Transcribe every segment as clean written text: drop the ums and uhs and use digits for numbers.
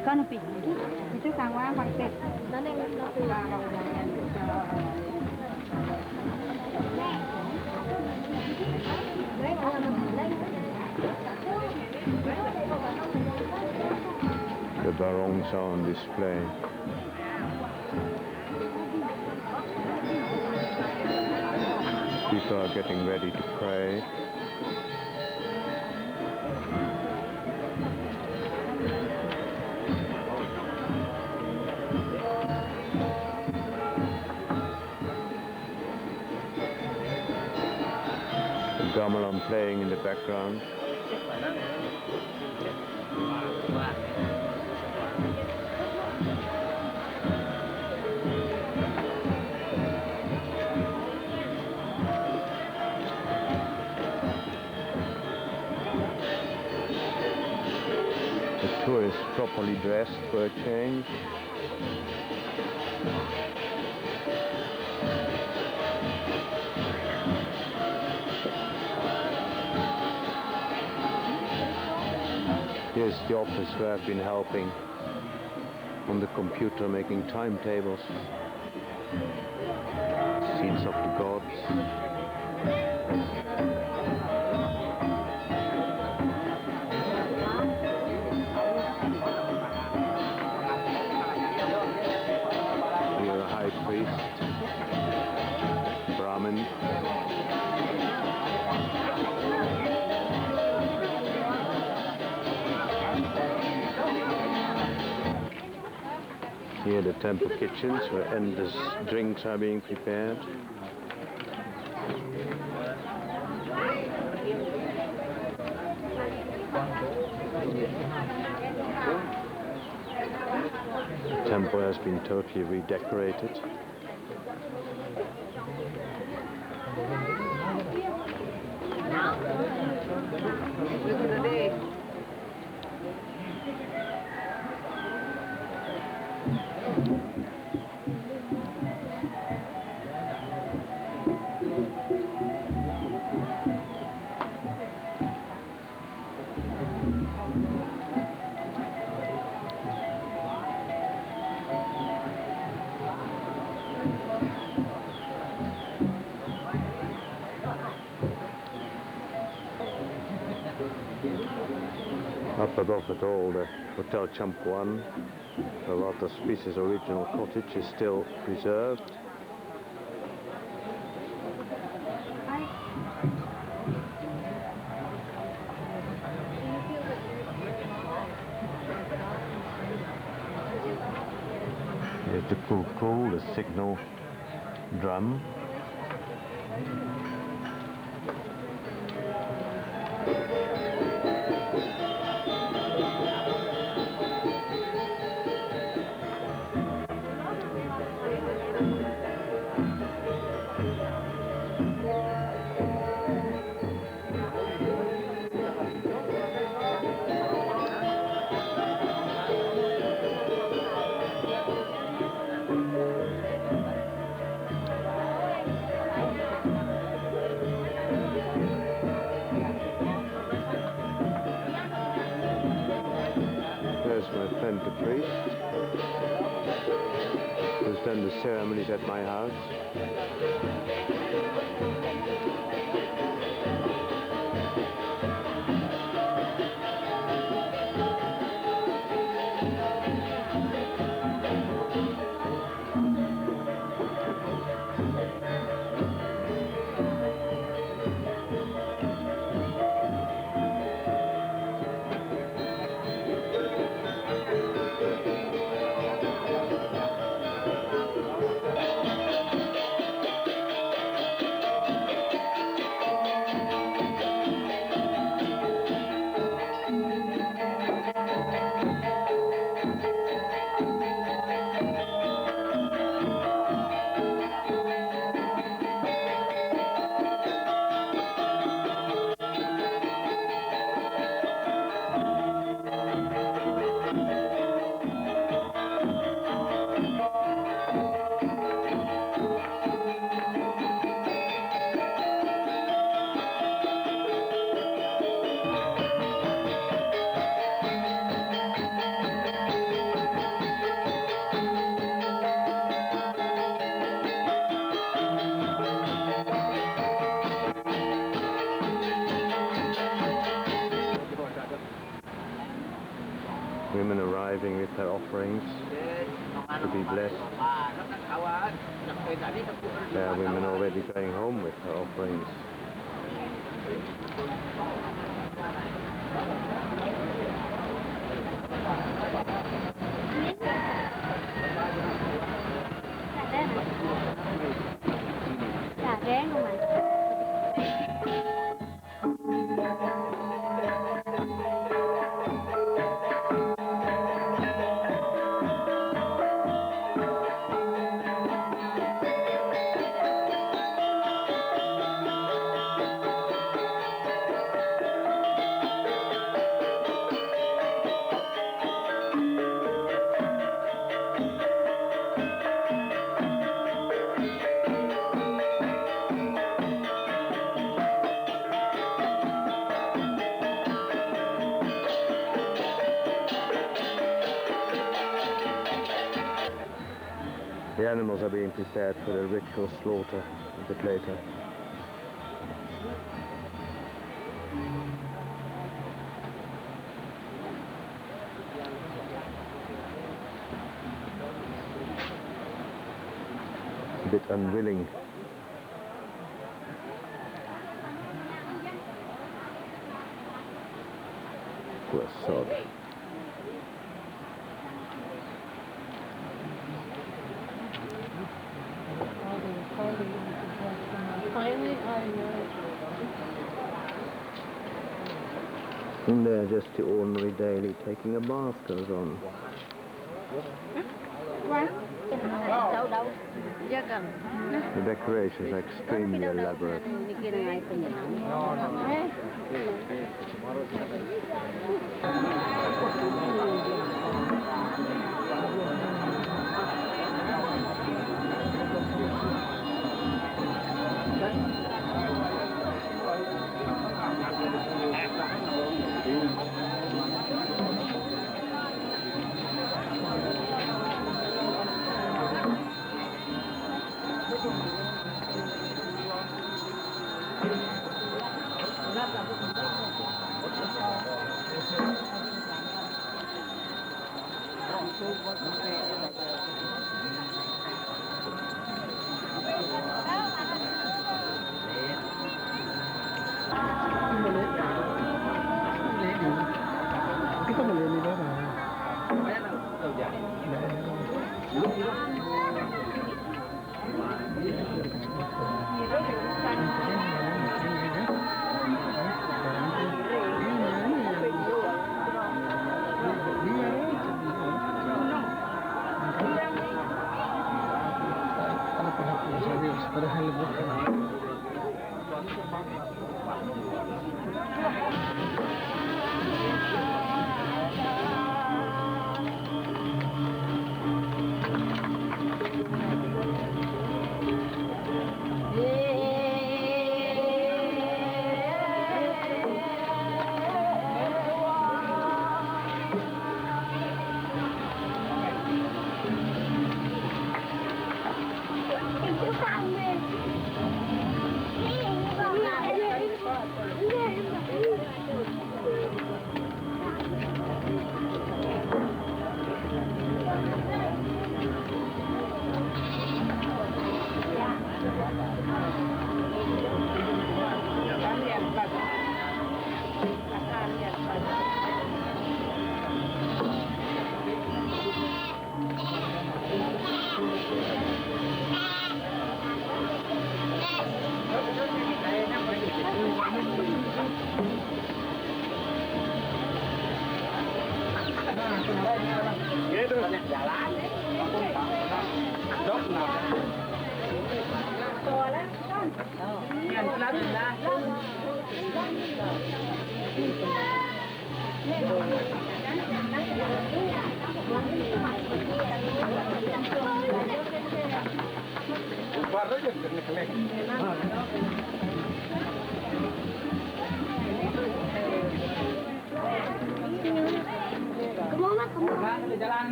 Canopy. Itu kang wa pakai. Nanti The barongs are on display. People are getting ready to pray. The gamelan playing in the background. The tourists properly dressed for a change. Here's the office where I've been helping on the computer making timetables. Scenes of the gods. Here a high priest, Brahmin. Here the temple kitchens where endless drinks are being prepared. The temple has been totally redecorated. Up above it all, the Hotel Champuan, a rather species original cottage, is still preserved. Here's the cuckoo, the signal drum. My friend the priest, who's done the ceremonies at my house. Women arriving with their offerings to be blessed. There are women already going home with their offerings. The animals are being prepared for the ritual slaughter a bit later. A bit unwilling. Poor sod. And there, just the ordinary daily taking a bath goes on. The decorations are extremely elaborate.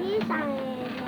Ini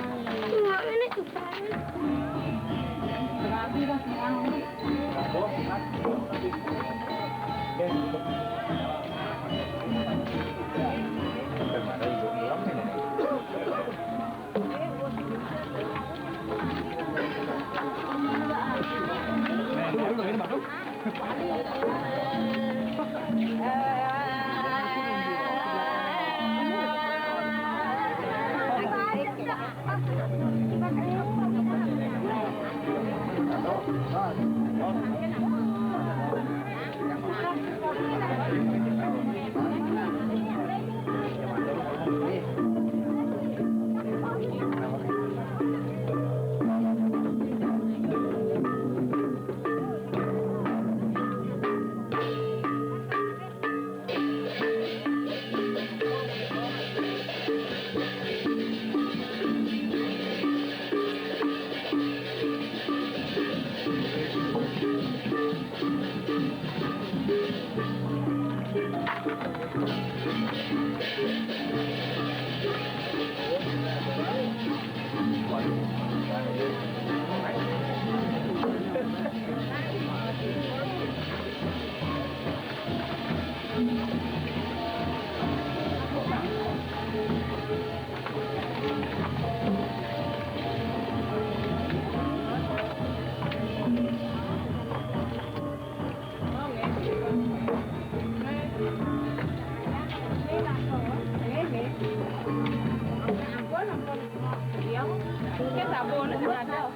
Cái xà bồn nó là đâu?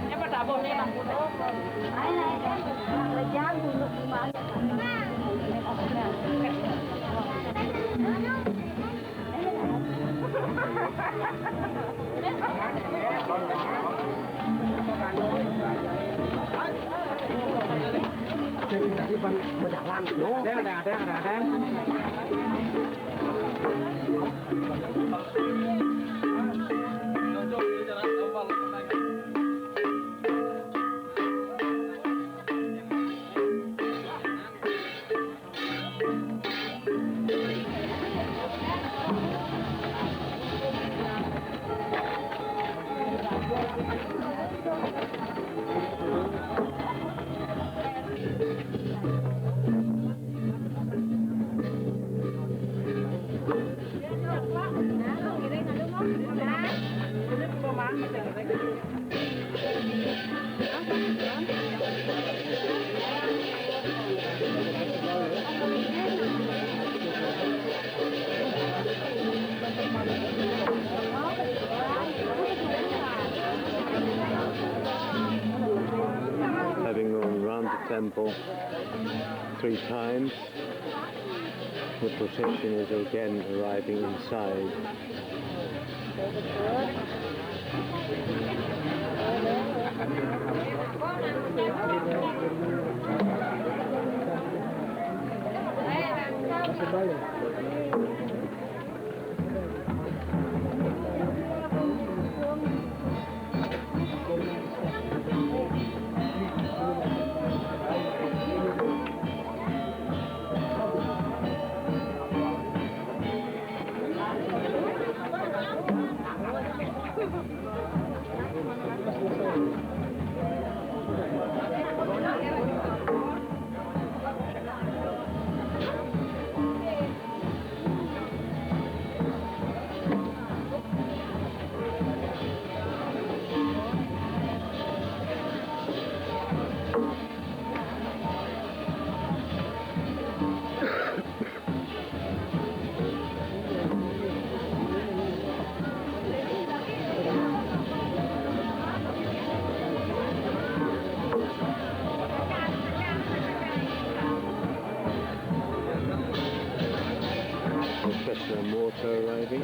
Em có xà bồn này bằng cái đó. Đấy này, là giá của nó cũng bán. Having gone round the temple 3 times, the procession is again arriving inside. Fresh water arriving.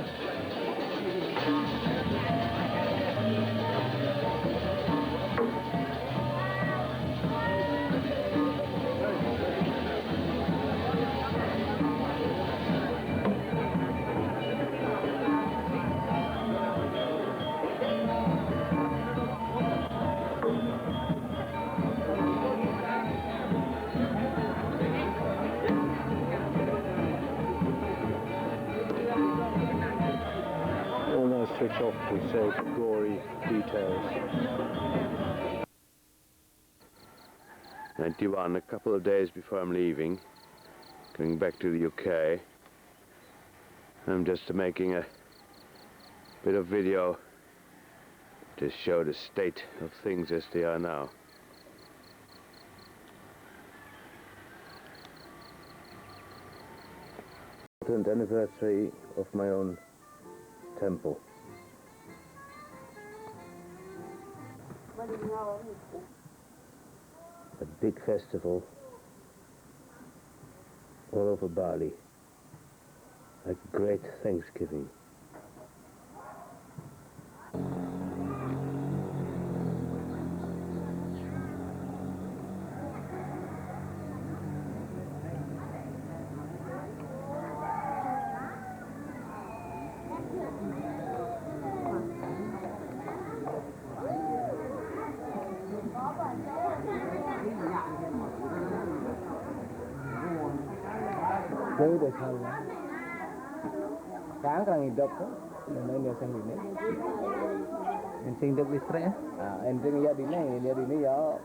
switch off to save gory details. 91, a couple of days before I'm leaving, going back to the UK. I'm just making a bit of video to show the state of things as they are now. Important anniversary of my own temple. A big festival all over Bali, a great Thanksgiving. Chơi được không? Sáng càng hidup tu, nên dia sang ini. Encing hidup di stress. Encing dia di ni ya.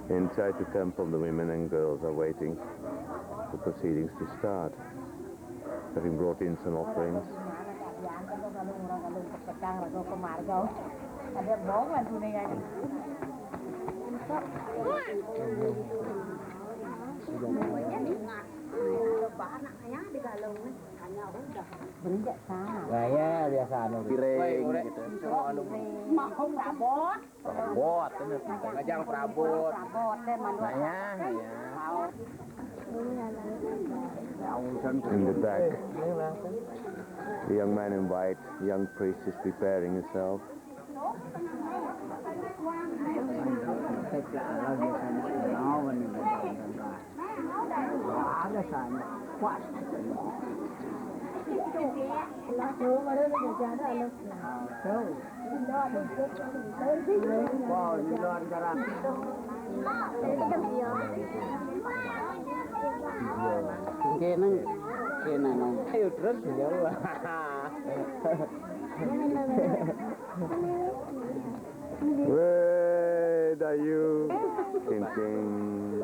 Inside the temple, the women and girls are waiting for proceedings to start, having brought in some offerings. Gaya biasa anu piring gitu. Mau prabot. Prabot, ngajang prabot. Gaya, In the back, the young man in white, the young priest is preparing himself. Where are you? Ding ding.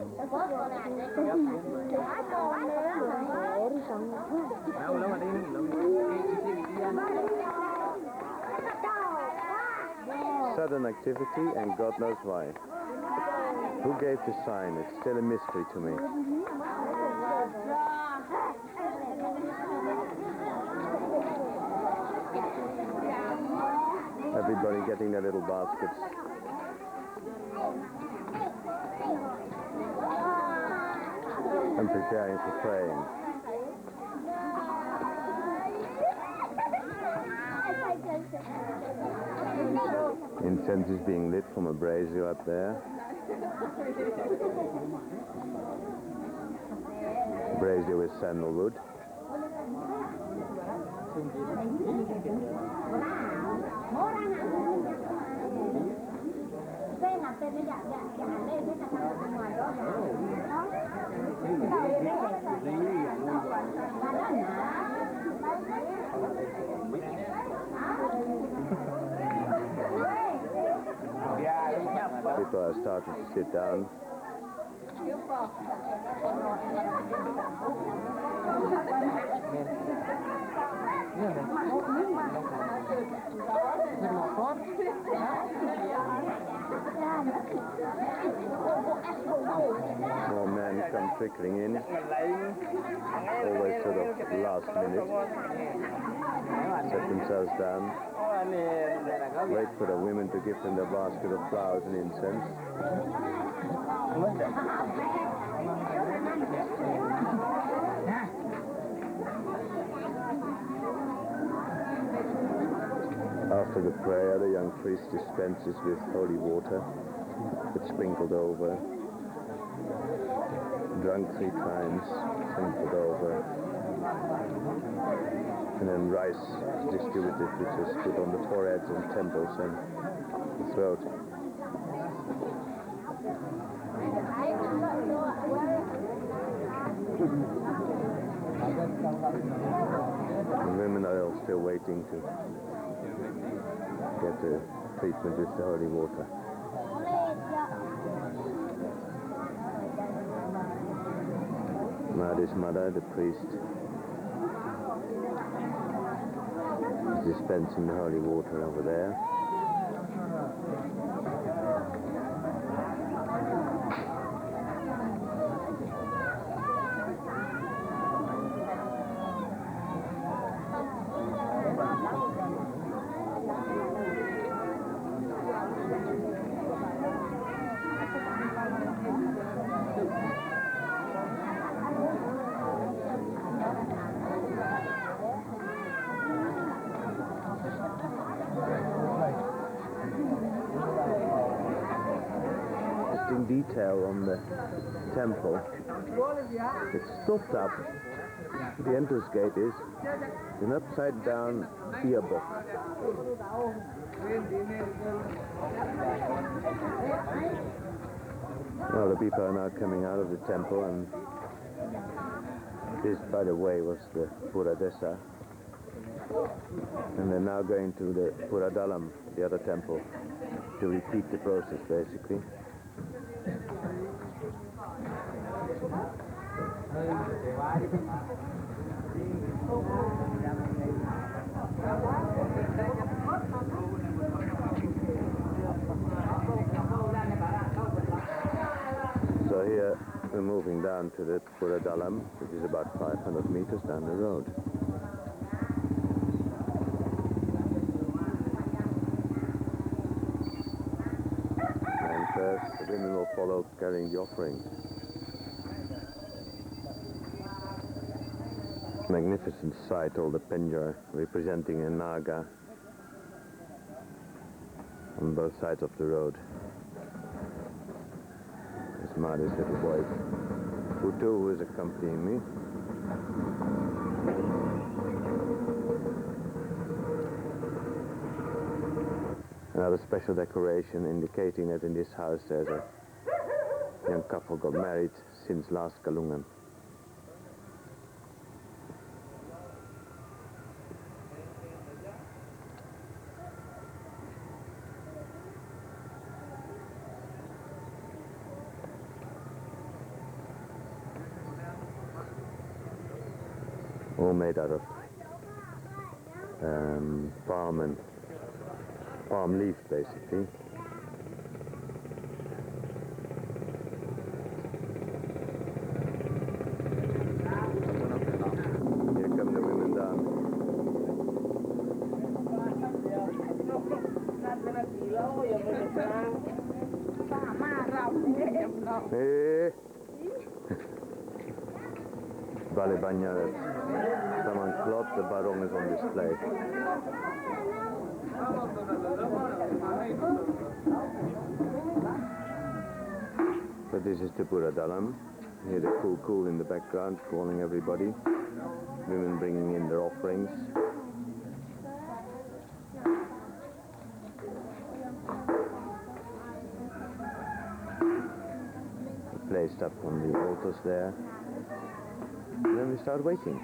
Sudden activity and God knows why. Who gave the sign? It's still a mystery to me. Everybody getting their little baskets. And preparing for praying. Incense is being lit from a brazier up there. Brazier with sandalwood. People are starting to sit down. More men come trickling in, always sort of last minute, set themselves down, wait for the women to give them the basket of flowers and incense. After the prayer, the young priest dispenses with holy water, it's sprinkled over, drunk 3 times, sprinkled over, and then rice is distributed, which is put on the foreheads and temples and the throat. people still waiting to get the treatment with the holy water. Madhu's mother, the priest, is dispensing the holy water over there. Detail on the temple. It's stopped up. The entrance gate is an upside down beer book. Well, the people are now coming out of the temple, and this, by the way, was the Puradesa. And they're now going to the Puradalam, the other temple, to repeat the process, basically. So here we're moving down to the Puradalam, which is about 500 meters down the road. And first the women will follow carrying the offerings. Magnificent sight, all the penjar representing a naga on both sides of the road. There's Madhu's little boy Putu, who is accompanying me. Another special decoration indicating that in this house there's a young couple got married since last Kalungan. All made out of palm leaf, basically. Here come the women down. Hey. Vale bañadas. TAMAN cloth, the barong is on display. So this is the Puradalam. Here the cool in the background calling everybody. Women bringing in their offerings. Placed up on the altars there. And then we start waiting.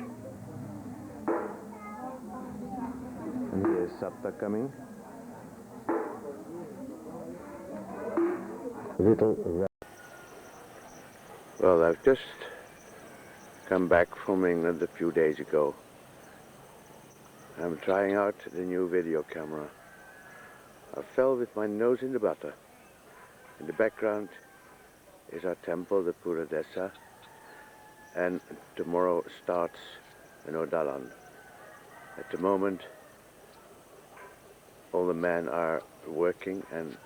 And here's Sapta coming. Well, I've just come back from England a few days ago. I'm trying out the new video camera. I fell with my nose in the butter. In the background is our temple, the Puradesa. And tomorrow starts an Odalan. At the moment, all the men are working and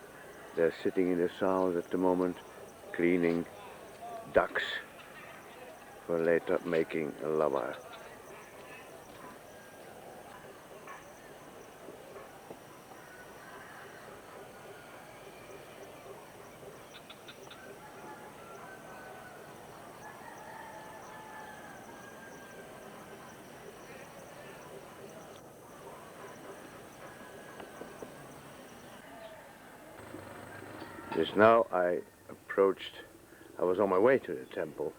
they're sitting in the saals at the moment, cleaning ducks for later making a lava. Just now I was on my way to the temple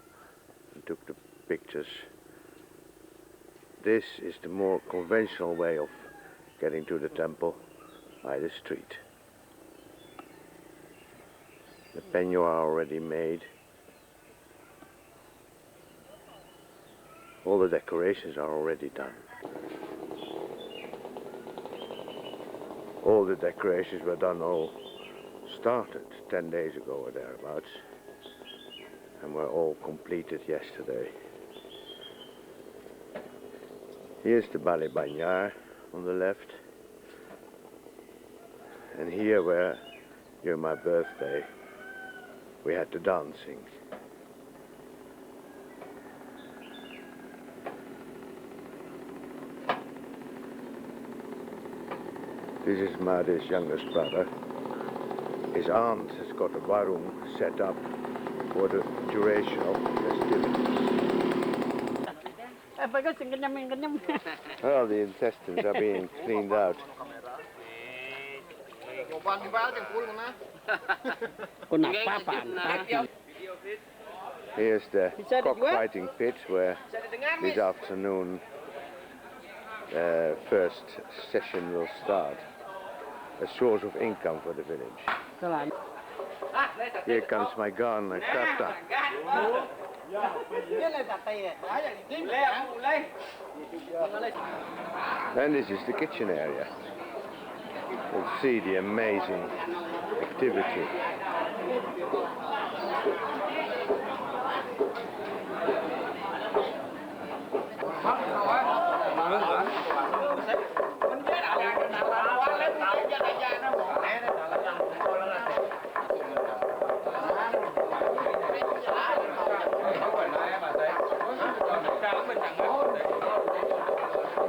and took the pictures This is the more conventional way of getting to the temple, by the street. The penyo are already made. All the decorations are already done. All the decorations were done, all started 10 days ago or thereabouts, and were all completed yesterday. Here's the Balai Banyar on the left, and here where, during my birthday, we had the dancing. This is Made's youngest brother. His aunt has got a warung set up for the duration of the festivities. Well, the intestines are being cleaned out. Here's the cockfighting pit where this afternoon first session will start. A source of income for the village. Here comes my gardener, Kata. And this is the kitchen area. You'll see the amazing activity.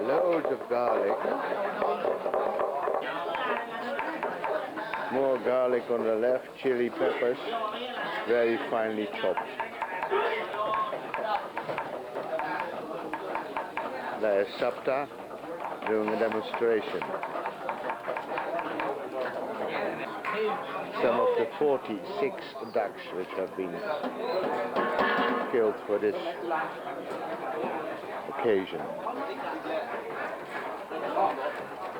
Loads of garlic. More garlic on the left, chili peppers, very finely chopped. There's Sapta doing a demonstration. Some of the 46 ducks which have been killed for this occasion.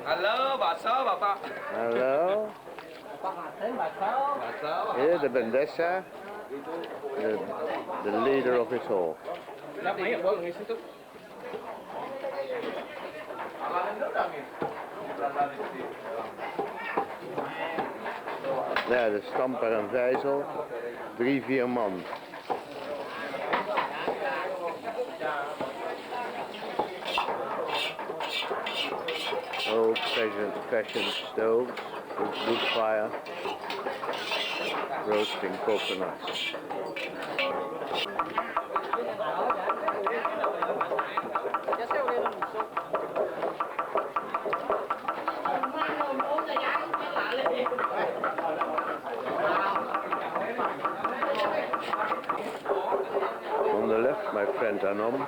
Hello, bà Sớ, bà Ba. Hello. Here the Bandesa, the leader of it all. Daar de stamper en vijzel, 3-4 man. Old fashioned stoves with wood fire, roasting coconuts. On the left, my friend Anom.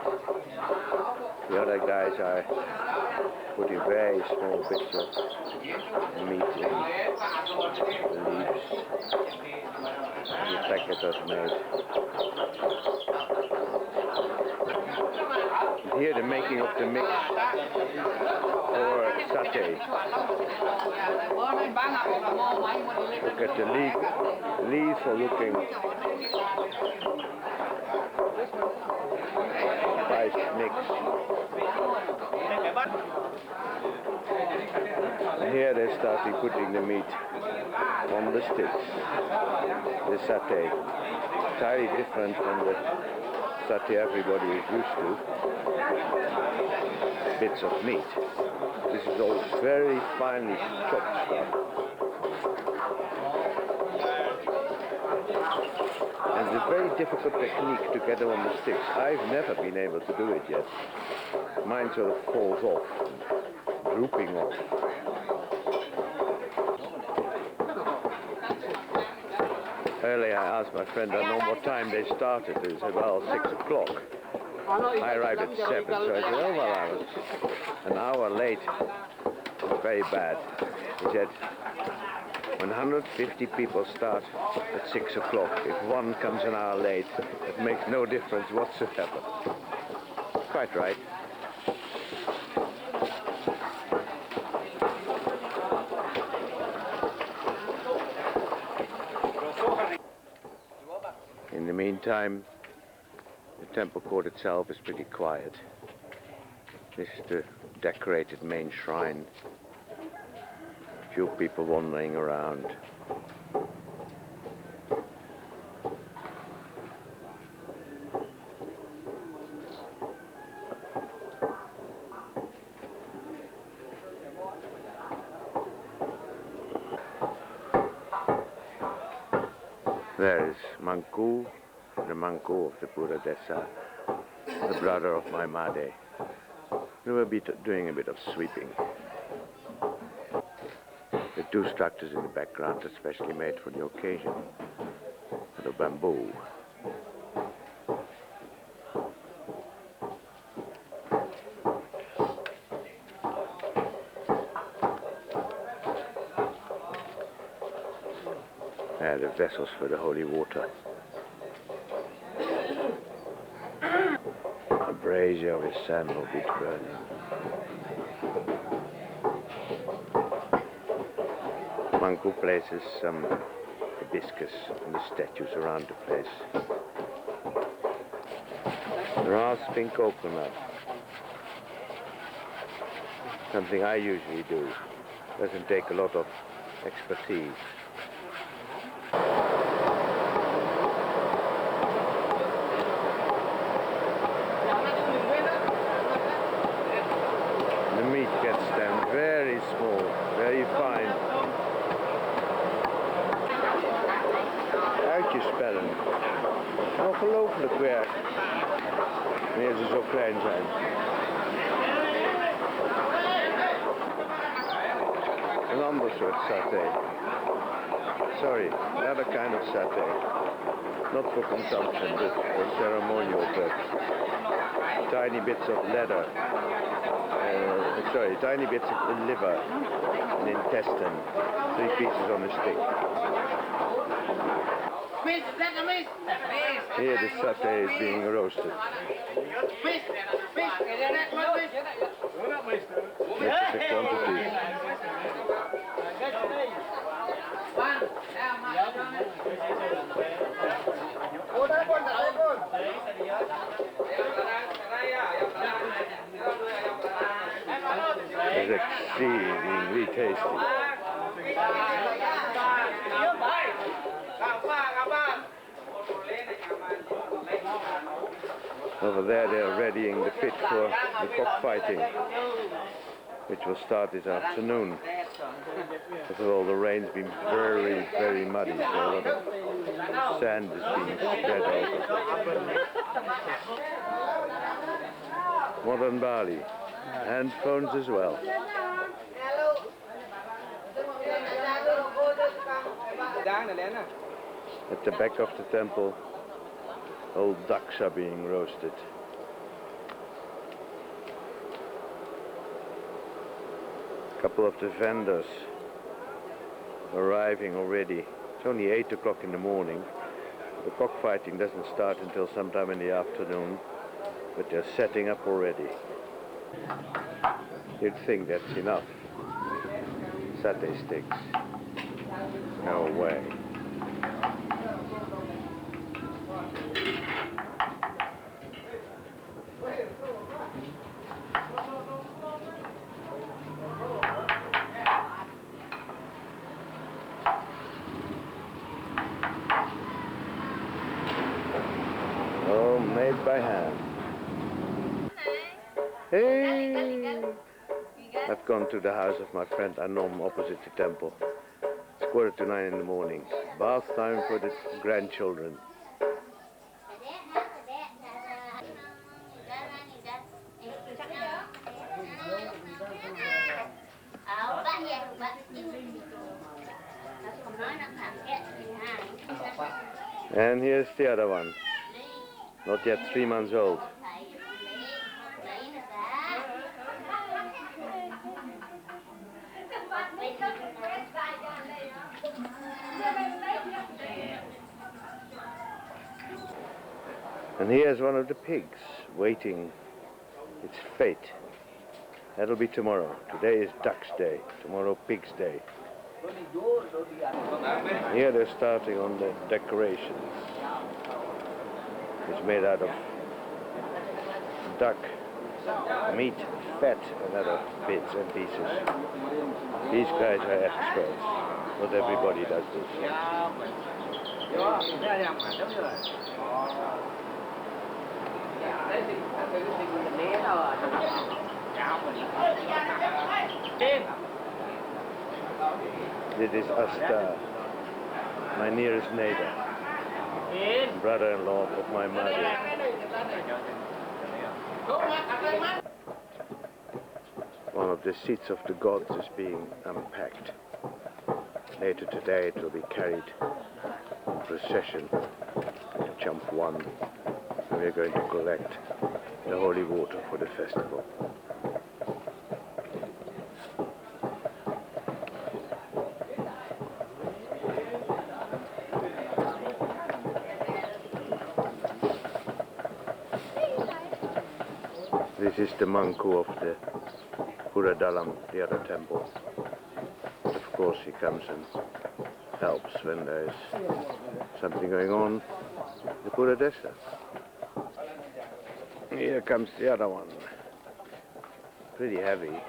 The other guys are putting very small bits of meat in the leaves. The packet is made. And here the making of the mix for satay. Look at the lethal looking spiced mix. And here they're starting putting the meat on the sticks, the satay. Entirely different from the satay everybody is used to. Bits of meat. This is all very finely chopped stuff. And it's a very difficult technique to get them on the sticks. I've never been able to do it yet. Mine sort of falls off, drooping off. Earlier I asked my friend what time they started. He said, well, 6 o'clock. I arrived at 7, so I said, oh, well, I was an hour late. It was very bad. He said, when 150 people start at 6 o'clock, if one comes an hour late, it makes no difference whatsoever. Quite right. meantime, the temple court itself is pretty quiet. This is the decorated main shrine. Few people wandering around. There is Mangku, the Mangku of the Buddha Desa, the brother of my Made. We will be doing a bit of sweeping. The two structures in the background are specially made for the occasion. The bamboo. The vessels for the holy water. A brazier with sandal wood burning. Mangku places some hibiscus on the statues around the place. Rasping coconut. Something I usually do. Doesn't take a lot of expertise. The meat gets then very small, very fine. Uitjespellen. Ongelooflijk werk. Wanneer ze zo klein zijn. Een ander soort saté. Sorry, another kind of saté. Not for consumption, but for ceremonial purposes. Tiny bits of leather. Tiny bits of liver and intestine. 3 pieces on a stick. Here the satay is being roasted. That's the quantity. It's exceedingly tasty. Over there they are readying the pit for the cockfighting, which will start this afternoon. Because of all the rain's been very, very muddy, so a lot of sand is being spread over. Modern Bali, and phones as well. At the back of the temple, old ducks are being roasted. A couple of the vendors arriving already. It's only 8 o'clock in the morning. The cockfighting doesn't start until sometime in the afternoon, but they're setting up already. You'd think that's enough. Satay sticks. No way. Oh, made by hand. Hey! I've gone to the house of my friend Anom opposite the temple. It's 8:45 in the morning. Bath time for the grandchildren. And here's the other one. Not yet 3 months old. And here's one of the pigs waiting its fate. That'll be tomorrow. Today is Duck's Day. Tomorrow Pig's Day. Here they're starting on the decorations. is made out of duck meat, fat, and other bits and pieces. These guys are experts. Not everybody does this. This is Asta, my nearest neighbor, brother-in-law of my mother. One of the seats of the gods is being unpacked. Later today it will be carried in procession to Jump 1, and we are going to collect the holy water for the festival. This is the Manku of the Puradalam, the other temple. Of course he comes and helps when there is something going on in the Puradesa. Here comes the other one. Pretty heavy.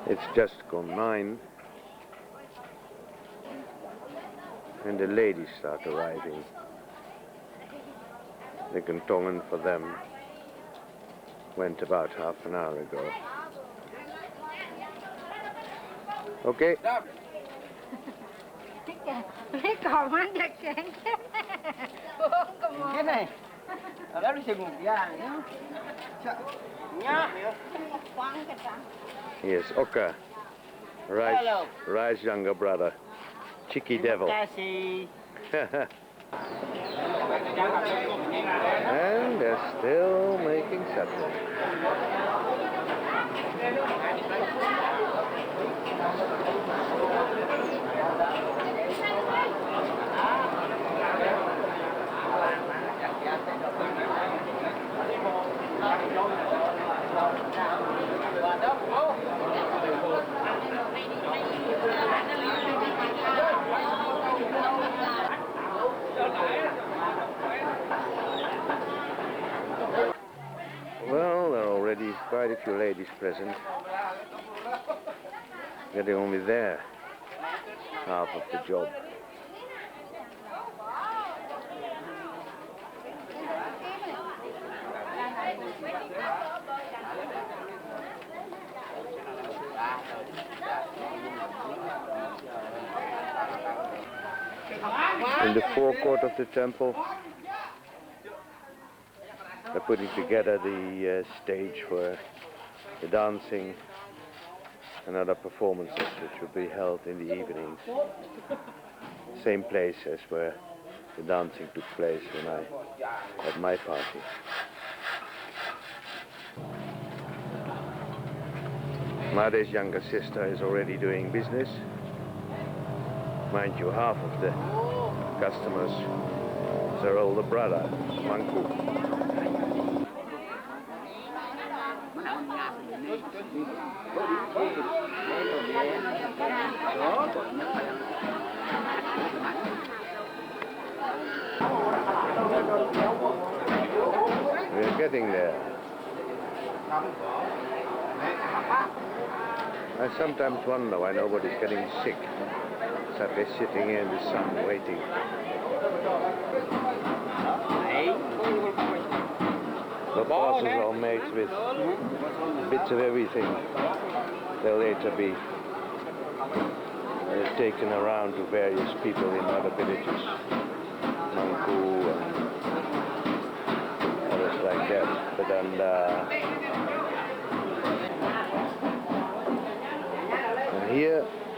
It's just gone 9, and the ladies start arriving. The Kentongan for them went about half an hour ago. Okay. Cái cò mắt giật kẹn. Cái này. Đó là một gà nhá. Nhá. Yes, Oka. Rise, younger brother. Cheeky devil. And they're still making supper. Well, there are already quite a few ladies present. Getting on with their half of the job. In the forecourt of the temple, they're putting together the stage for the dancing and other performances which will be held in the evenings. Same place as where the dancing took place when I had my party. Made's younger sister is already doing business. Mind you, half of the customers is her older brother, Manku. We're getting there. I sometimes wonder why nobody's getting sick. That they're sitting here in the sun waiting. The parcels are made with bits of everything. They'll later be taken around to various people in other villages. Manku and others like that. But then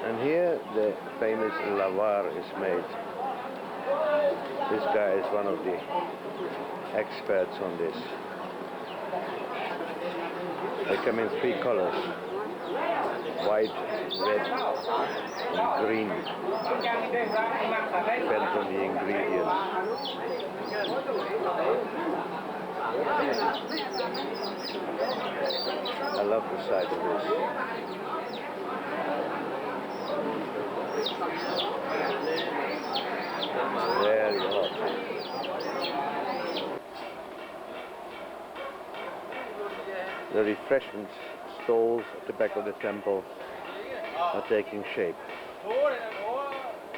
and here the famous lavar is made. This guy is one of the experts on this. They come in 3 colors: white, red, and green. Depends on the ingredients. I love the sight of this. Very hot. The refreshment stalls at the back of the temple are taking shape.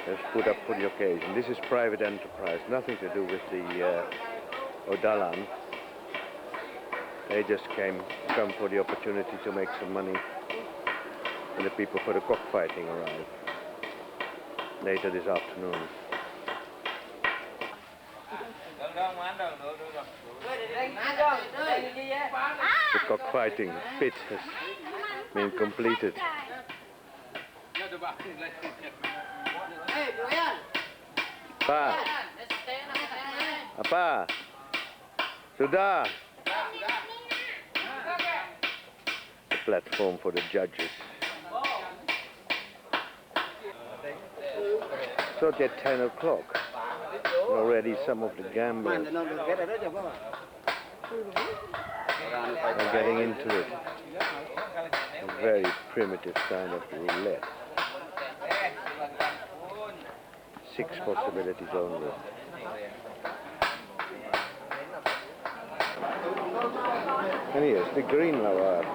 It's put up for the occasion. This is private enterprise, nothing to do with the Odalan. They just come for the opportunity to make some money when the people for the cockfighting arrive later this afternoon. The cockfighting pit has been completed. Pa, apa? Sudah. The platform for the judges. So at 10 o'clock, already some of the gamblers are getting into it. A very primitive kind of roulette. 6 possibilities only. And here's the green lava.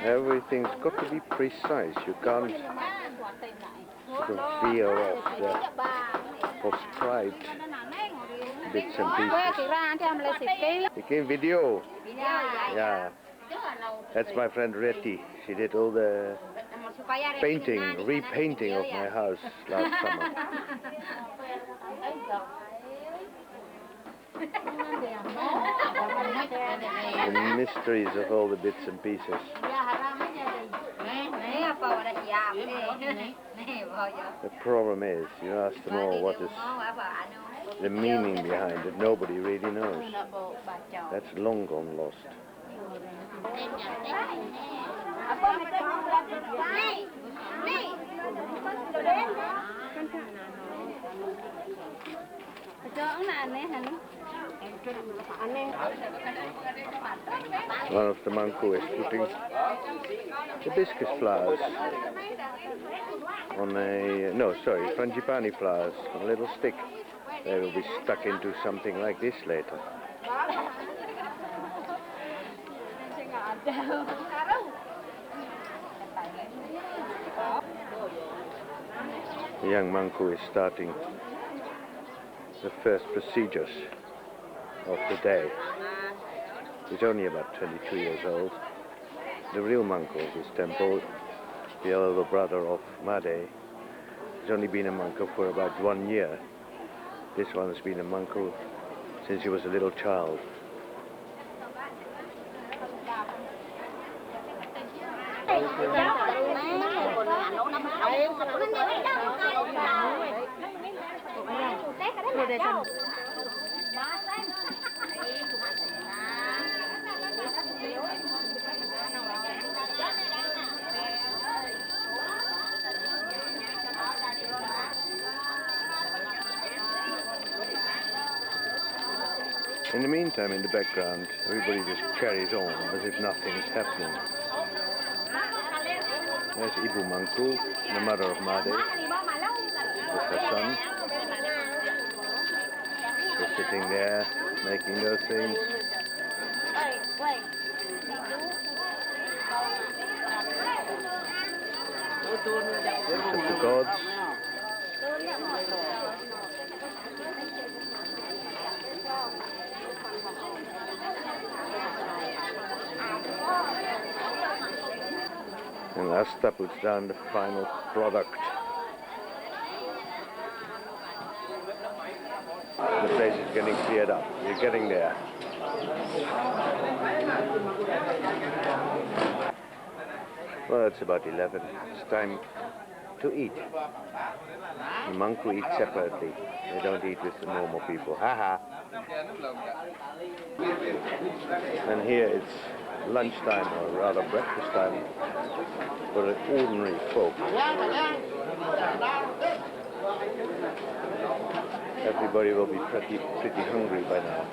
Everything's got to be precise. You can't veer off the proscribed bits and pieces. Became video. Yeah. That's my friend Reti. She did all the painting, repainting of my house last summer. The mysteries of all the bits and pieces. The problem is, you ask them all what is the meaning behind it. Nobody really knows. That's long gone lost. One of the manku is putting hibiscus flowers on frangipani flowers on a little stick. They will be stuck into something like this later. The young manku is starting the first procedures of the day. He's only about 22 years old. The real manku of this temple, the elder brother of Made, has only been a manku for about 1 year. This one has been a manku since he was a little child. In the meantime, in the background, everybody just carries on as if nothing's happening. There's Ibu Mangku, the mother of Made, with her son. They're sitting there, making those things. Worship the gods. And Asta puts down the final product. The place is getting cleared up. We're getting there. Well, it's about 11. It's time to eat. The Manku eat separately. They don't eat with the normal people. Haha. And here it's lunchtime, or rather breakfast time, for the ordinary folk. Everybody will be pretty hungry by now.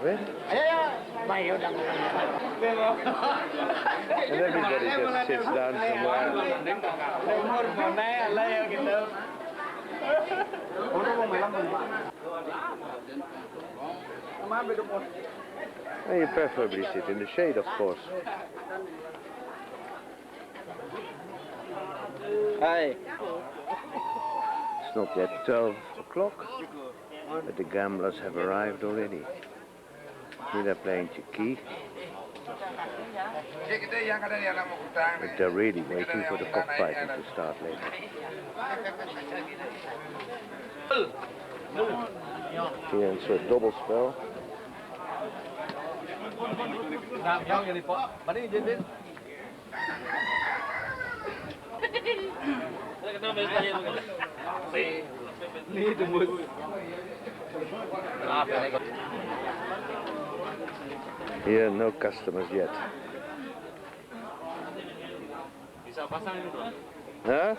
Where? And everybody just sits down somewhere. Well, you preferably sit in the shade, of course. Hi. It's not yet 12 o'clock, but the gamblers have arrived already. Here they're playing Chiki, but they're really waiting for the cockfighting to start later. Here it's a double spell. Here, no customers yet. Huh?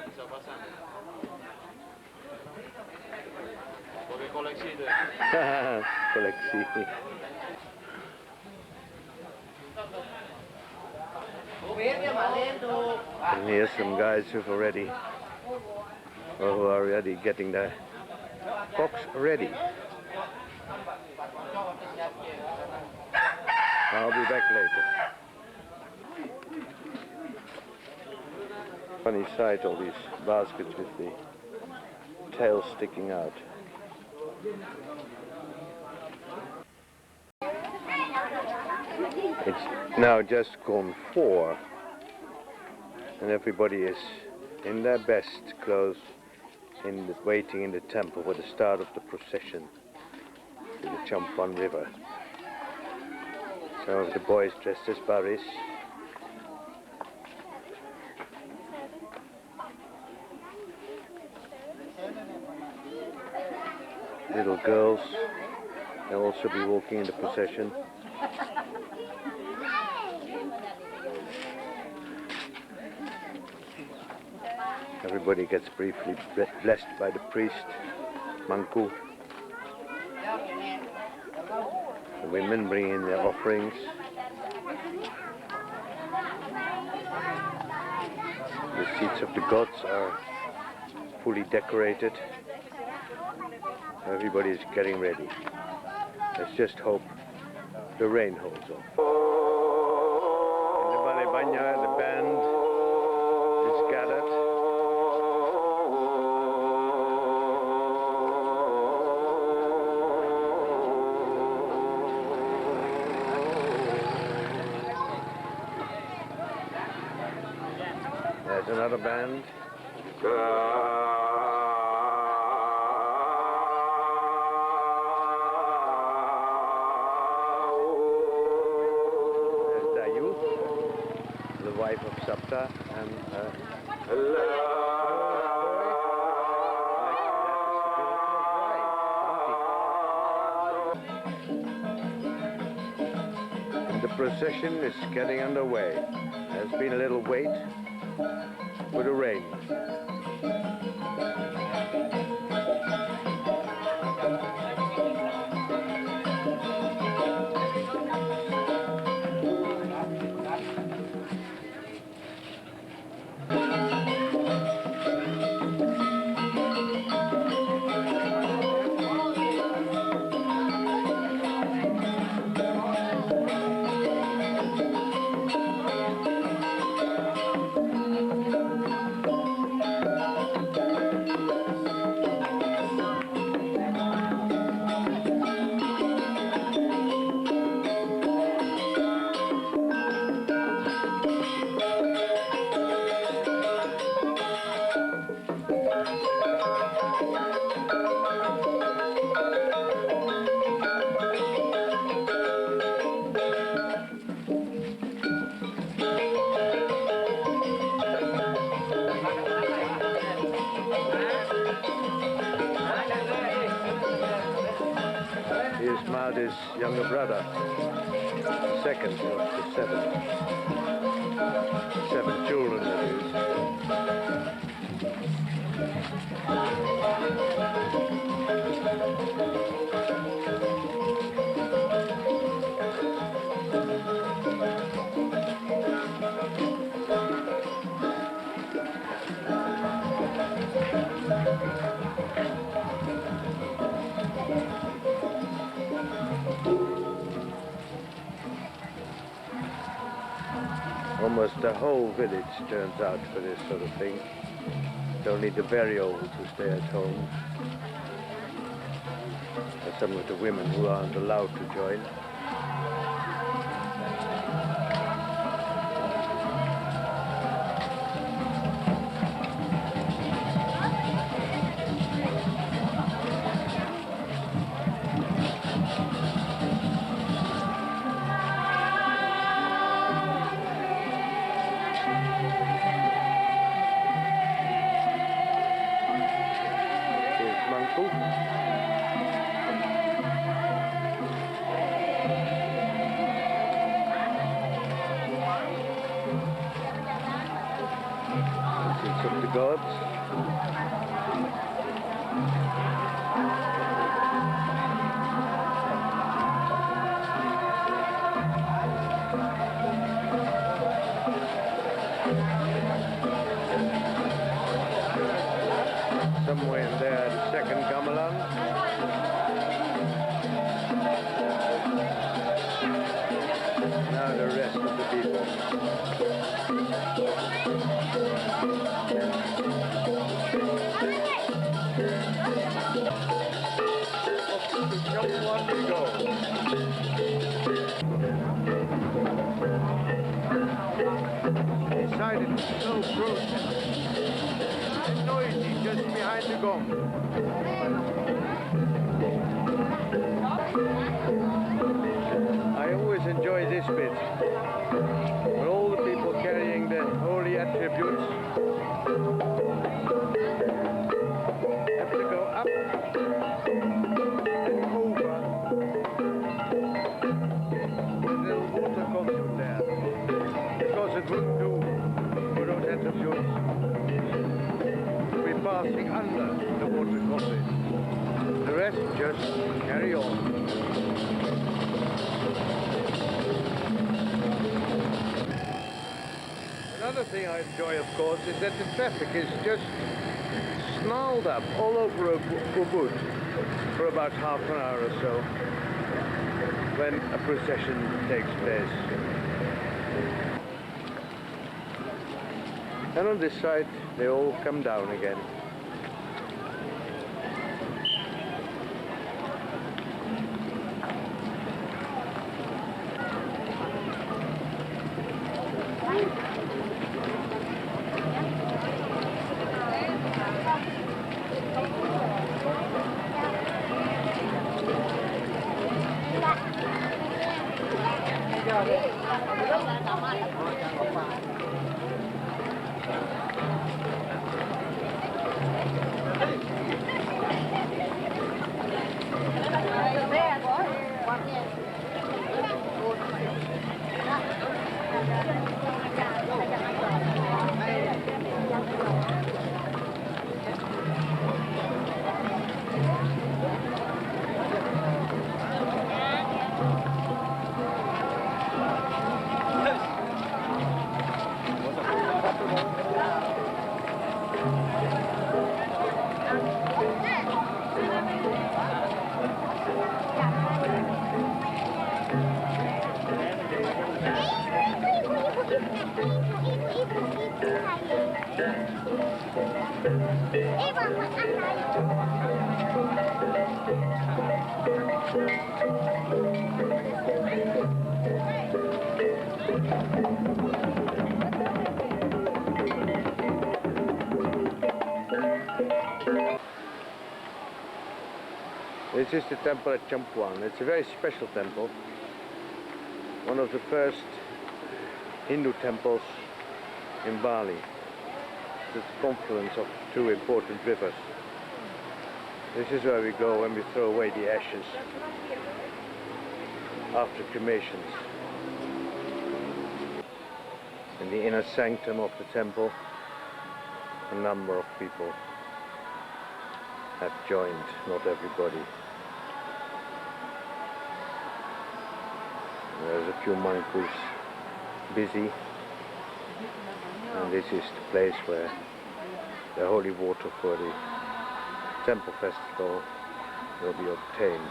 Koleksi. And here's some guys who are already getting their cocks ready. I'll be back later. Funny sight, all these baskets with the tails sticking out. It's now just gone 4, and everybody is in their best clothes, waiting in the temple for the start of the procession to the Champan River. Some of the boys dressed as Baris. Little girls, they'll also be walking in the procession. Everybody gets briefly blessed by the priest, Manku. The women bring in their offerings. The seats of the gods are fully decorated. Everybody is getting ready. Let's just hope the rain holds off. In the Balai Banya, the band is gathered. There's another band. Wife of Sapta and and the procession is getting underway. There's been a little wait for the rain. his younger brother, the second of the seven children, that is. Almost the whole village turns out for this sort of thing. It's only the very old who stay at home. And some of the women who aren't allowed to join. Of the gods. Somewhere in there, the second gamelan. Now the rest of the people. Inside it's so close and noisy just behind the gong. I always enjoy this bit, when all the people carrying the holy attributes have to go up and over the little water conduit there, because it wouldn't do for those attributes to be passing under the water conduit. The rest just carry on. Another thing I enjoy, of course, is that the traffic is just snarled up all over UBUD for about half an hour or so when a procession takes place. And on this side, they all come down again. This is the temple at Champuan. It's a very special temple. One of the first Hindu temples in Bali. It's the confluence of two important rivers. This is where we go when we throw away the ashes. after cremations. In the inner sanctum of the temple, a number of people have joined, not everybody. There's a few monks who's busy, and this is the place where the holy water for the temple festival will be obtained.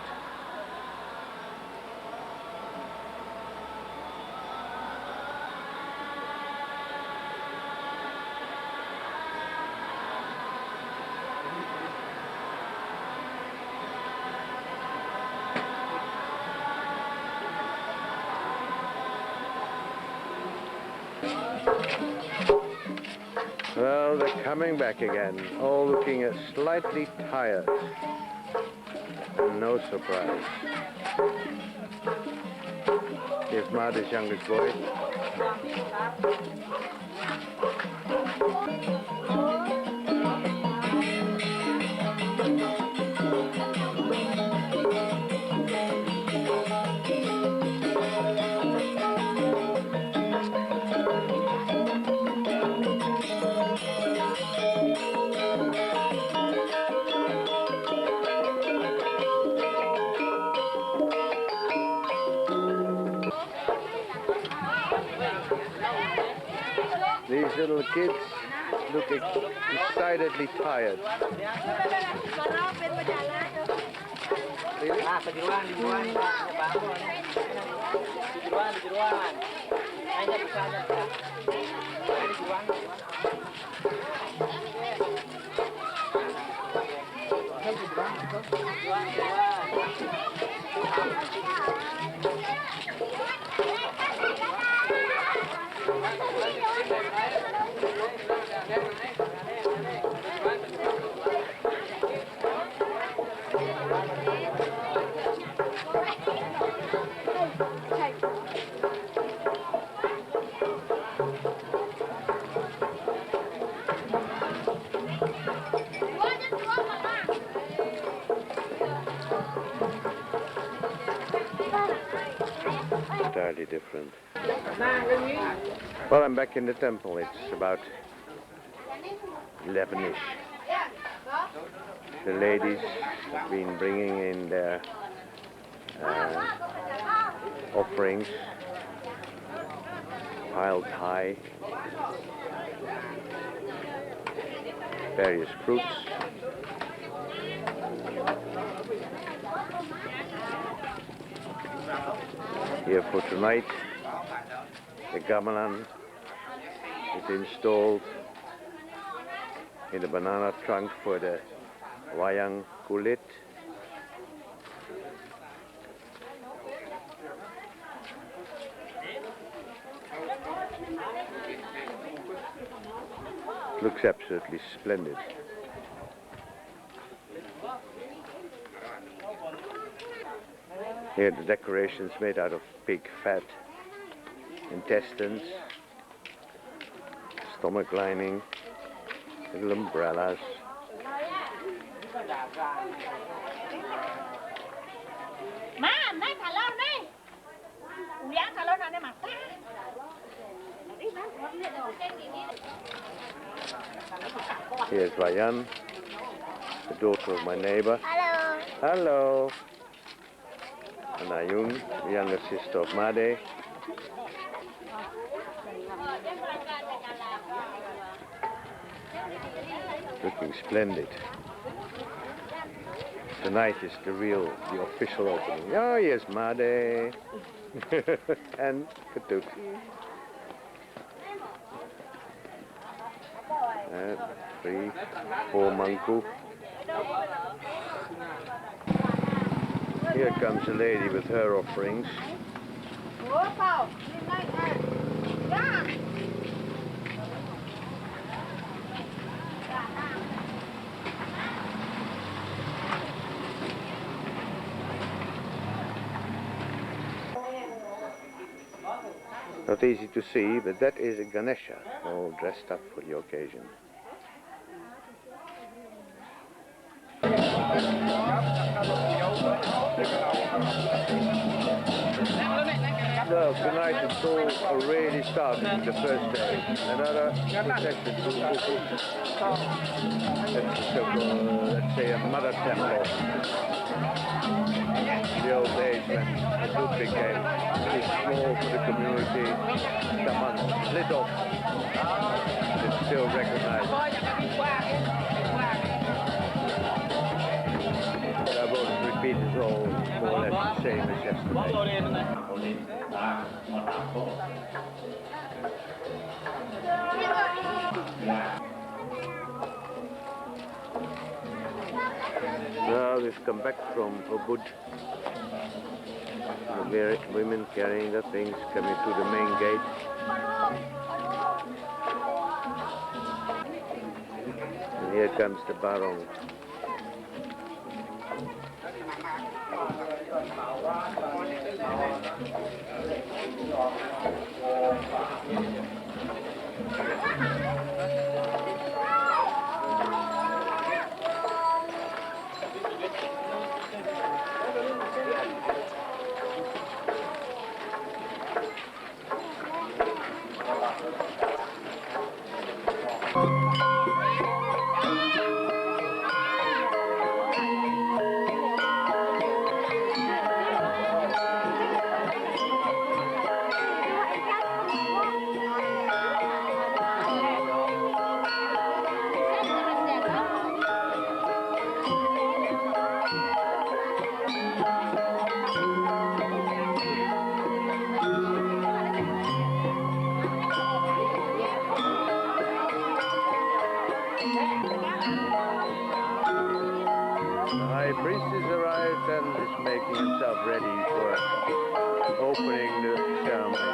Well, they're coming back again, all looking slightly tired. No surprise. Here's Made's youngest boy. These little kids look decidedly tired. Entirely different. Well, I'm back in the temple. It's about 11-ish. The ladies have been bringing in their offerings piled high, various fruits. Here for tonight, the gamelan is installed in the banana trunk for the wayang kulit. Looks absolutely splendid. Here the decorations made out of pig fat, intestines, stomach lining, little umbrellas. Here's Vayan, the daughter of my neighbor. Hello. Hello. And Ayun, the younger sister of Made. Looking splendid. Tonight is the official opening. Oh, yes, Made. And Katuk. 3, 4 Mangku. Here comes a lady with her offerings. Not easy to see, but that is a Ganesha, all dressed up for the occasion. Well, tonight it's all already started, the first day. Another procession to UBUD. That's so-called, let's say, a mother temple. In the old days when UBUD became too small for the community, TAMAN split off. It's still recognized. But I won't repeat it all, more or less the same as yesterday. Now we've come back from UBUD. The women carrying the things coming to the main gate. And here comes the barong. The high priest has arrived and is making himself ready for opening the ceremony.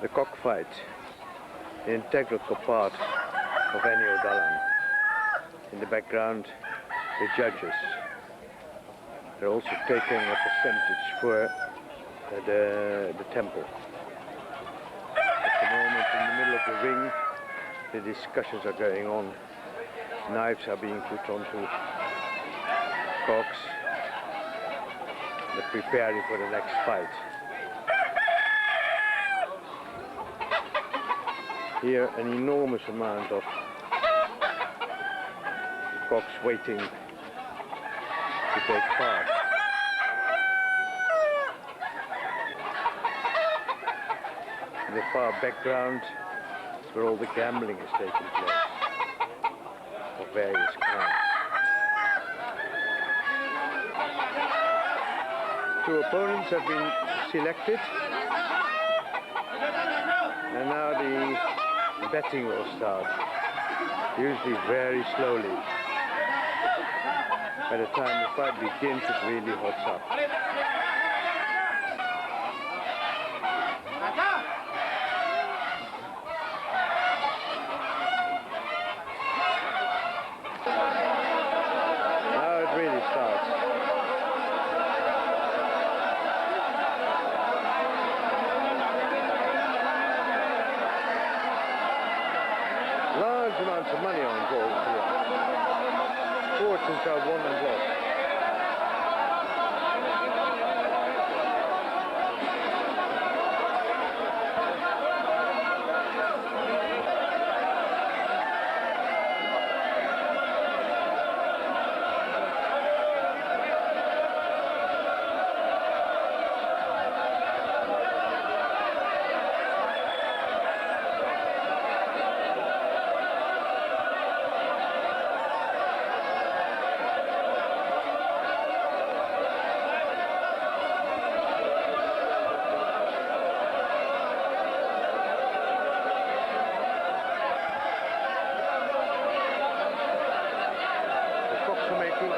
The cockfight, the integral part of any Odalan. In the background, the judges. They're also taking a percentage for the temple. At the moment, in the middle of the ring, the discussions are going on Knives are being put onto cocks. They're preparing for the next fight. Here an enormous amount of cocks waiting to take part. In the far background is where all the gambling is taking place of various kinds. Two opponents have been selected, and now the betting will start, usually very slowly. By the time the fight begins, it really hots up. Now it really starts. Large amounts of money on gold here. Fortunes are won and lost.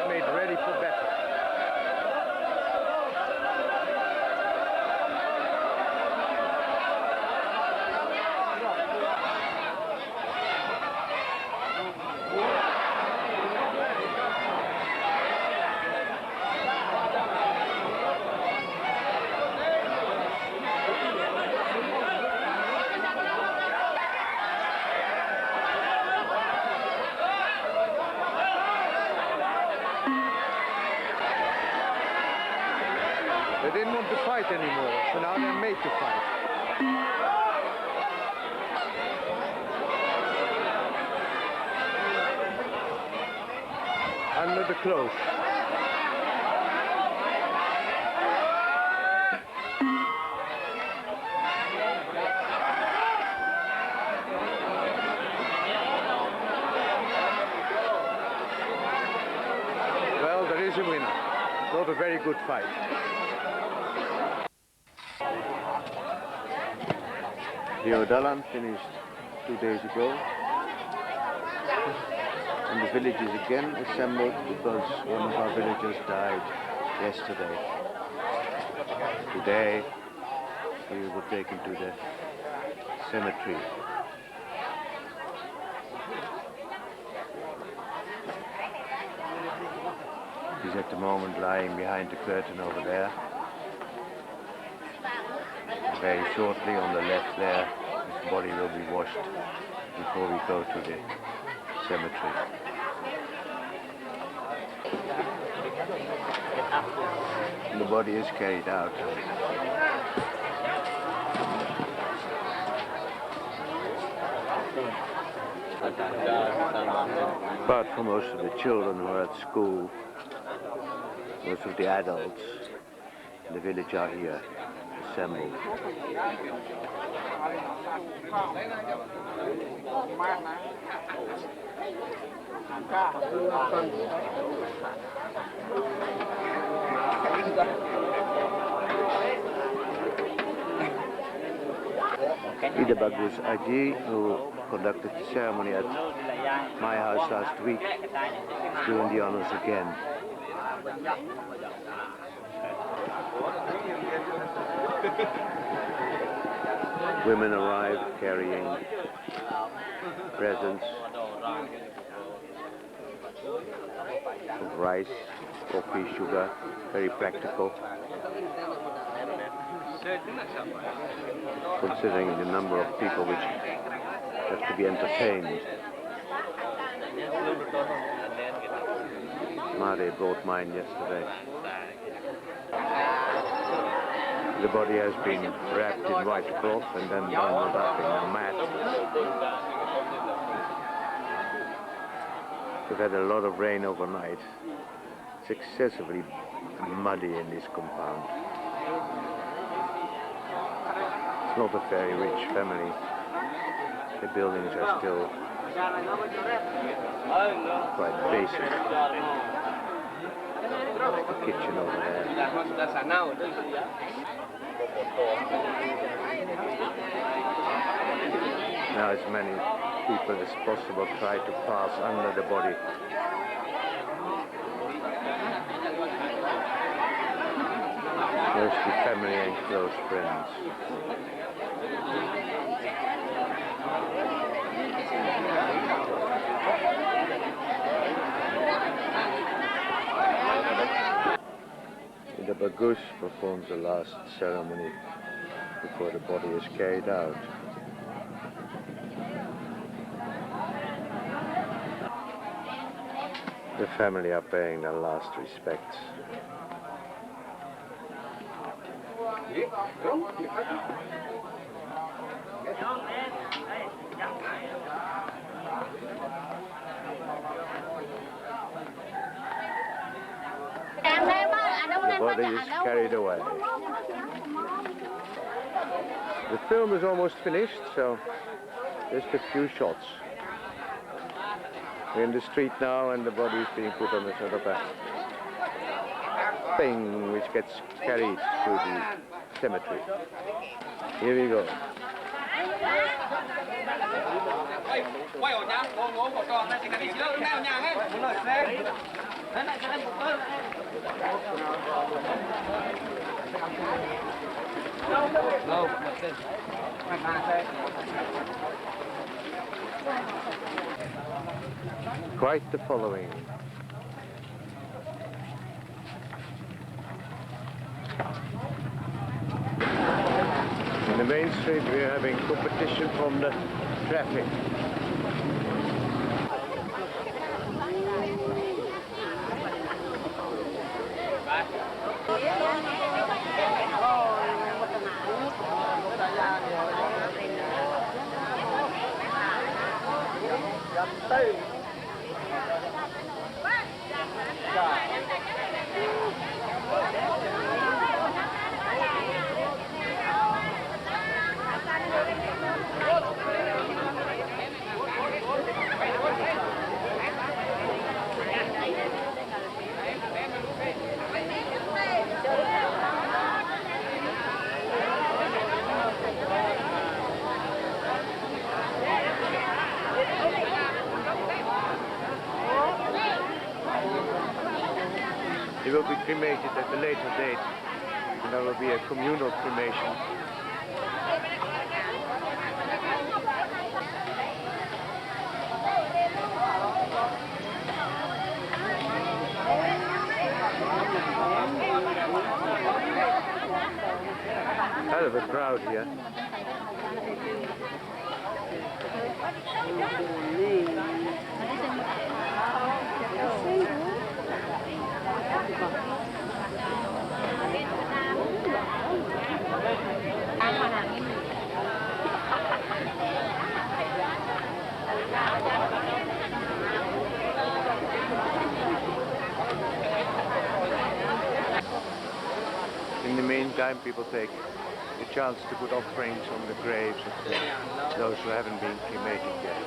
Made ready for battle. They didn't want to fight anymore, so now they're made to fight. Under the clothes. Well, there is a winner. Not a very good fight. The Odalan finished 2 days ago, and the village is again assembled because one of our villagers died yesterday. Today we were taken to the cemetery. He's at the moment lying behind the curtain over there. Very shortly on the left there, his body will be washed before we go to the cemetery. And the body is carried out. Apart from most of the children who are at school, most of the adults in the village are here. Assembled. Ida Bagus Aji, who conducted the ceremony at my house last week, is doing the honors again. Women arrive carrying presents of rice, coffee, sugar, very practical, considering the number of people which have to be entertained. Mari brought mine yesterday. The body has been wrapped in white cloth and then bundled up in a mat. We've had a lot of rain overnight. It's excessively muddy in this compound. It's not a very rich family. The buildings are still quite basic. The kitchen over there. Now as many people as possible try to pass under the body. Mostly family and close friends. The Bagus performs the last ceremony before the body is carried out. The family are paying their last respects. The body is carried away. The film is almost finished, so just a few shots. We're in the street now and the body is being put on a sort of a thing which gets carried to the cemetery. Here we go. Quite the following. In the main street we're having competition from the traffic. He will be cremated at a later date, and there will be a communal cremation. Hell of a crowd here. In the meantime, people take the chance to put offerings on the graves of those who haven't been cremated yet.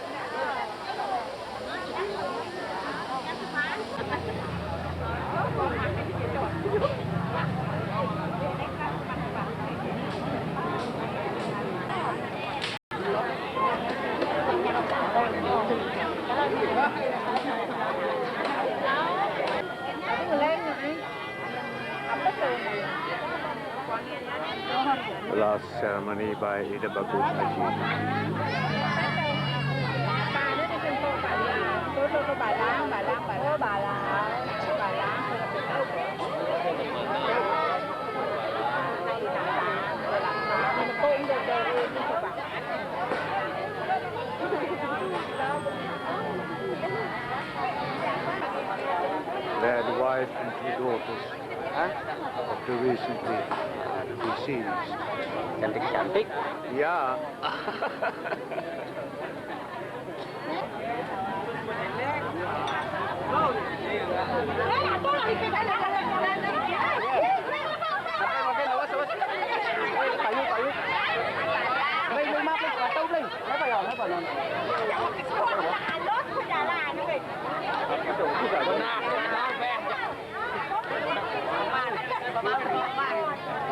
The last ceremony by Ida Bagus Haji. photos of the recently deceased. Cantik-cantik. Yeah.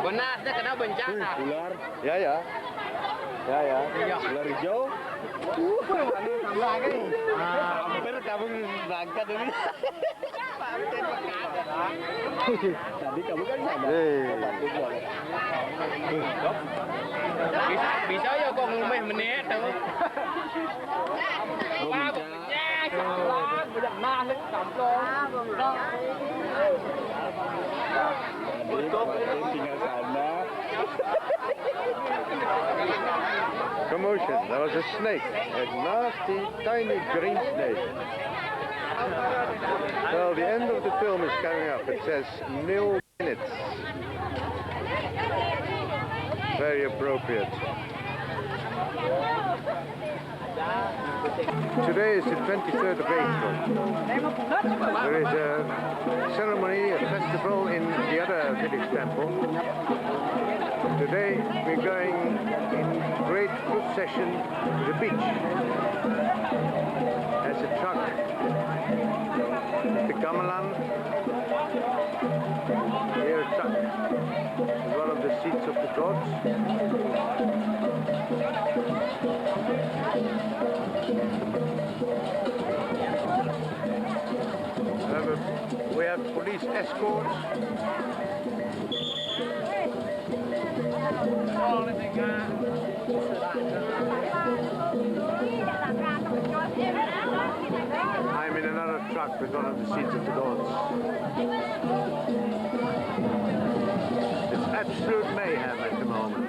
Benar, dia kena bencana. Ular. Ya ya. Ya ya. Ular hijau. Hampir kamu berangkat ini. Tadi kamu kan sama. Bisa ya kok ngomeh menit tuh. Tinggal sana. Commotion. There was a snake, a nasty, tiny green snake. Well, the end of the film is coming up. It says 0 minutes. Very appropriate. Today is the 23rd of April. There is a ceremony, a festival in the other village temple. Today we're going in great procession to the beach. There's a truck, the gamelan. Here a truck is one of the seats of the gods. We have police escorts. I'm in another truck with one of the seats of the gods. It's absolute mayhem at the moment,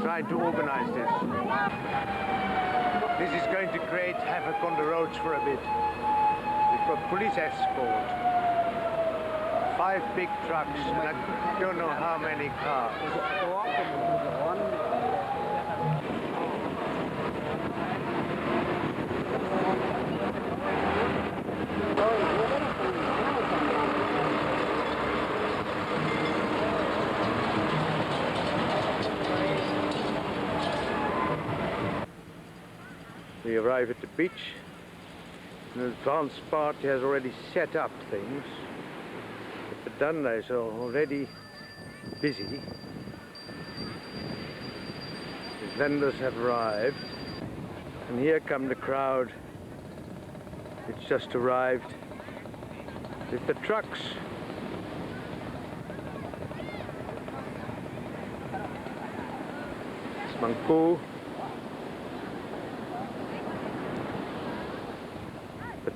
trying to organize this. This is going to create havoc on the roads for a bit. We've got police escort, 5 big trucks, and I don't know how many cars. We arrive at the beach. An advance party has already set up things. The Danda's are already busy. The vendors have arrived. And here come the crowd. It's just arrived with the trucks. It's Mangku.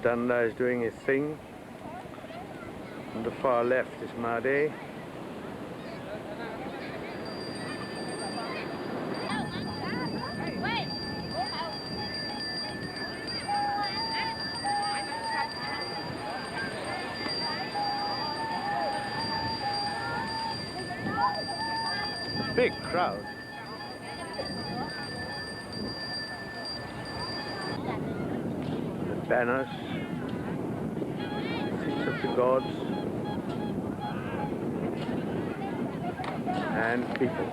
Danda is doing his thing. On the far left is Made. A big crowd. The banners. Of the gods and people.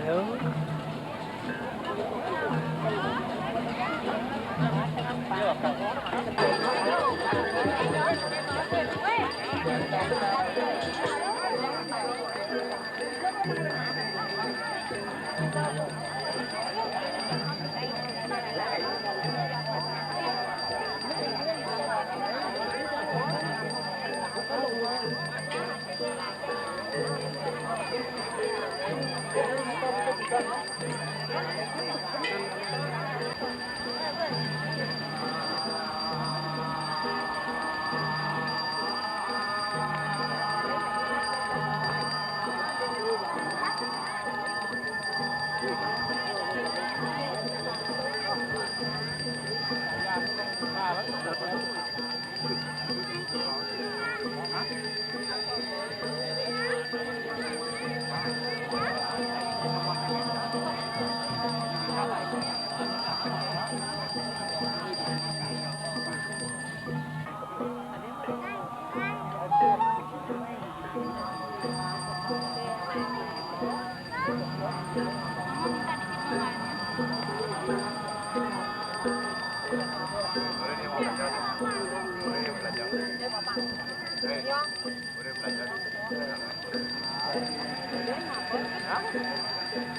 Hello.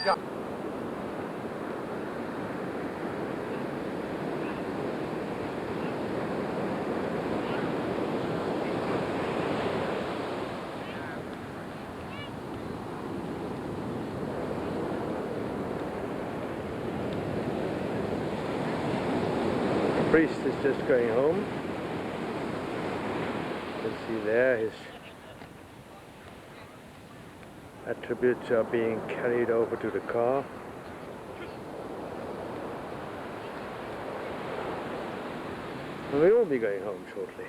The priest is just going home. You can see there his attributes are being carried over to the car. And we will be going home shortly.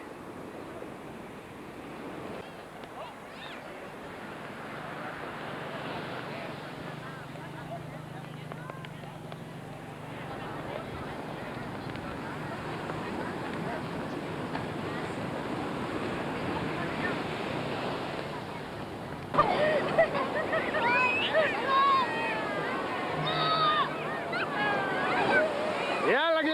Ya, lagi.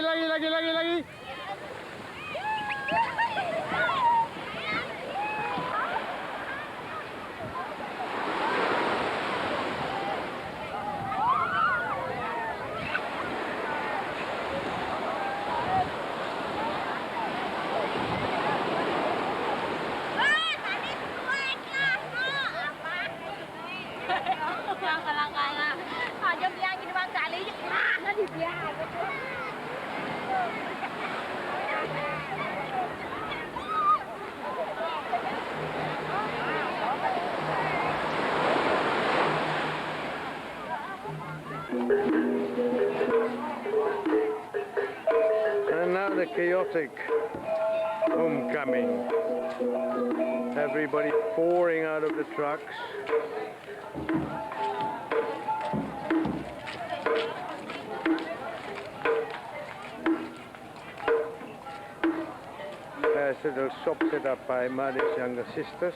And now the chaotic homecoming. Everybody pouring out of the trucks. There's a little shop set up by Mari's younger sisters.